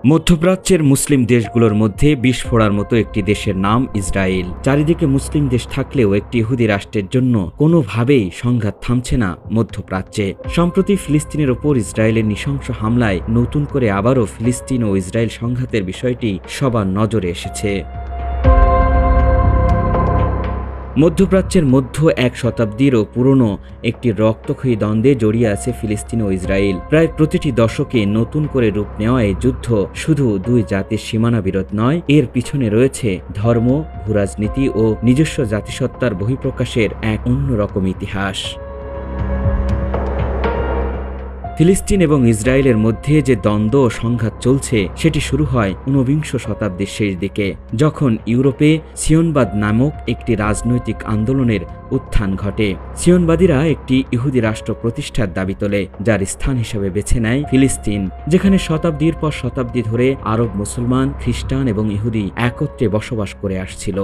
মধ্যপ্রাচ্যের মুসলিম দেশগুলোর মধ্যে বিস্ফোরার মতো একটি দেশের নাম ইসরায়েল। চারিদিকে মুসলিম দেশ থাকলেও একটি ইহুদি রাষ্ট্রের জন্য কোনোভাবেই সংঘাত থামছে না মধ্যপ্রাচ্যে। সম্প্রতি ফিলিস্তিনের ওপর ইসরায়েলের নৃশংস হামলায় নতুন করে আবারও ফিলিস্তিন ও ইসরায়েল সংঘাতের বিষয়টি সবার নজরে এসেছে। মধ্যপ্রাচ্যের মধ্য এক শতাব্দীরও পুরনো একটি রক্তক্ষয়ী দ্বন্দ্বে জড়িয়ে আছে ফিলিস্তিন ও ইসরায়েল। প্রায় প্রতিটি দশকে নতুন করে রূপ নেওয়া এই যুদ্ধ শুধু দুই জাতির সীমানা বিরোধ নয়, এর পিছনে রয়েছে ধর্ম, ভূরাজনীতি ও নিজস্ব জাতিসত্তার বহিঃপ্রকাশের এক অন্যরকম ইতিহাস। ফিলিস্তিন এবং ইসরায়েলের মধ্যে যে দ্বন্দ্ব ও সংঘাত চলছে সেটি শুরু হয় ঊনবিংশ শতাব্দীর শেষ দিকে, যখন ইউরোপে সিয়নবাদ নামক একটি রাজনৈতিক আন্দোলনের উত্থান ঘটে। সিয়নবাদীরা একটি ইহুদি রাষ্ট্র প্রতিষ্ঠার দাবি তোলে, যার স্থান হিসেবে বেছে নেয় ফিলিস্তিন, যেখানে শতাব্দীর পর শতাব্দী ধরে আরব, মুসলমান, খ্রিস্টান এবং ইহুদি একত্রে বসবাস করে আসছিল।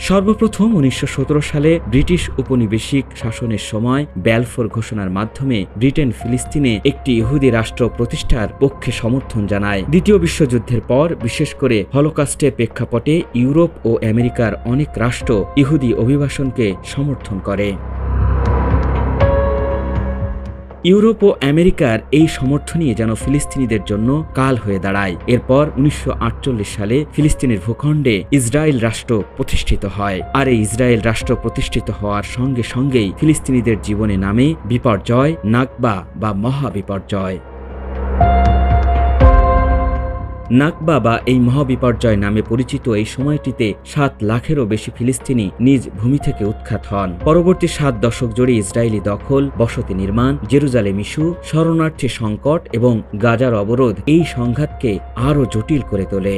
সর্বপ্রথম 1917 সালে ব্রিটিশ উপনিবেশিক শাসনের সময় ব্যালফোর ঘোষণার মাধ্যমে ব্রিটেন ফিলিস্তিনে একটি ইহুদি রাষ্ট্র প্রতিষ্ঠার পক্ষে সমর্থন জানায়। দ্বিতীয় বিশ্বযুদ্ধের পর, বিশেষ করে হলোকস্টের প্রেক্ষাপটে, ইউরোপ ও আমেরিকার অনেক রাষ্ট্র ইহুদি অভিবাসনকে সমর্থন করে। ইউরোপ ও আমেরিকার এই সমর্থনই যেন ফিলিস্তিনিদের জন্য কাল হয়ে দাঁড়ায়। এরপর 1948 সালে ফিলিস্তিনের ভূখণ্ডে ইসরায়েল রাষ্ট্র প্রতিষ্ঠিত হয়। আর এই ইসরায়েল রাষ্ট্র প্রতিষ্ঠিত হওয়ার সঙ্গে সঙ্গেই ফিলিস্তিনিদের জীবনে নামে বিপর্যয়, নাকবা বা মহাবিপর্যয়। নাকবা বা এই মহাবিপর্যয় নামে পরিচিত এই সময়টিতে 7 লাখেরও বেশি ফিলিস্তিনি নিজ ভূমি থেকে উৎখাত হন। পরবর্তী 7 দশক জুড়ে ইসরায়েলি দখল, বসতি নির্মাণ, জেরুজালেম ইস্যু, শরণার্থী সংকট এবং গাজার অবরোধ এই সংঘাতকে আরও জটিল করে তোলে।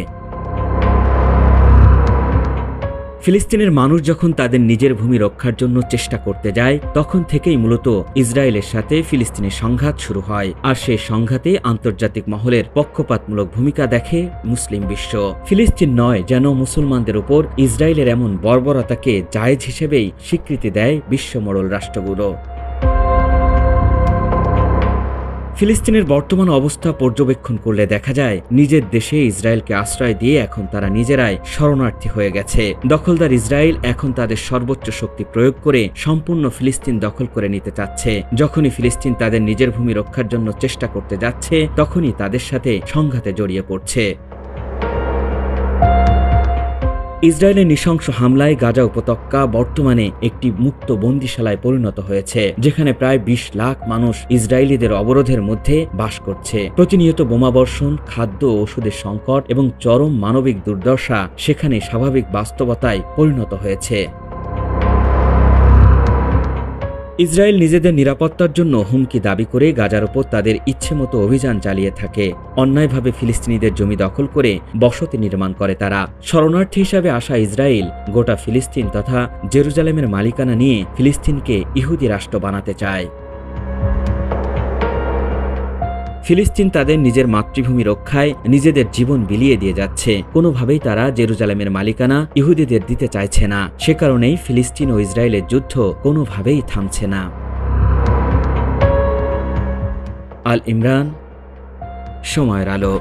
ফিলিস্তিনের মানুষ যখন তাদের নিজের ভূমি রক্ষার জন্য চেষ্টা করতে যায়, তখন থেকেই মূলত ইসরায়েলের সাথে ফিলিস্তিনের সংঘাত শুরু হয়। আর সেই সংঘাতে আন্তর্জাতিক মহলের পক্ষপাতমূলক ভূমিকা দেখে মুসলিম বিশ্ব। ফিলিস্তিন নয়, যেন মুসলমানদের উপর ইসরায়েলের এমন বর্বরতাকে জায়েজ হিসেবেই স্বীকৃতি দেয় বিশ্বমোড়ল রাষ্ট্রগুলো। ফিলিস্তিনের বর্তমান অবস্থা পর্যবেক্ষণ করলে দেখা যায়, নিজের দেশে ইসরায়েলকে আশ্রয় দিয়ে এখন তারা নিজেরাই শরণার্থী হয়ে গেছে। দখলদার ইসরায়েল এখন তাদের সর্বোচ্চ শক্তি প্রয়োগ করে সম্পূর্ণ ফিলিস্তিন দখল করে নিতে চাচ্ছে। যখনই ফিলিস্তিন তাদের নিজের ভূমি রক্ষার জন্য চেষ্টা করতে যাচ্ছে, তখনই তাদের সাথে সংঘাতে জড়িয়ে পড়ছে। ইসরায়েলের নৃশংস হামলায় গাজা উপত্যকা বর্তমানে একটি মুক্ত বন্দিশালায় পরিণত হয়েছে, যেখানে প্রায় 20 লাখ মানুষ ইসরায়েলিদের অবরোধের মধ্যে বাস করছে। প্রতিনিয়ত বোমাবর্ষণ, খাদ্য ও ওষুধের সংকট এবং চরম মানবিক দুর্দশা সেখানে স্বাভাবিক বাস্তবতায় পরিণত হয়েছে। ইসরায়েল নিজেদের নিরাপত্তার জন্য হুমকি দাবি করে গাজার ওপর তাদের ইচ্ছেমতো অভিযান চালিয়ে থাকে। অন্যায়ভাবে ফিলিস্তিনিদের জমি দখল করে বসতি নির্মাণ করে তারা। শরণার্থী হিসাবে আসা ইসরায়েল গোটা ফিলিস্তিন তথা জেরুজালেমের মালিকানা নিয়ে ফিলিস্তিনকে ইহুদি রাষ্ট্র বানাতে চায়। ফিলিস্তিন তাদের নিজের মাতৃভূমি রক্ষায় নিজেদের জীবন বিলিয়ে দিয়ে যাচ্ছে। কোনোভাবেই তারা জেরুজালেমের মালিকানা ইহুদিদের দিতে চাইছে না। সে কারণেই ফিলিস্তিন ও ইসরায়েলের যুদ্ধ কোনোভাবেই থামছে না। আল ইমরান, সময়ের আলো।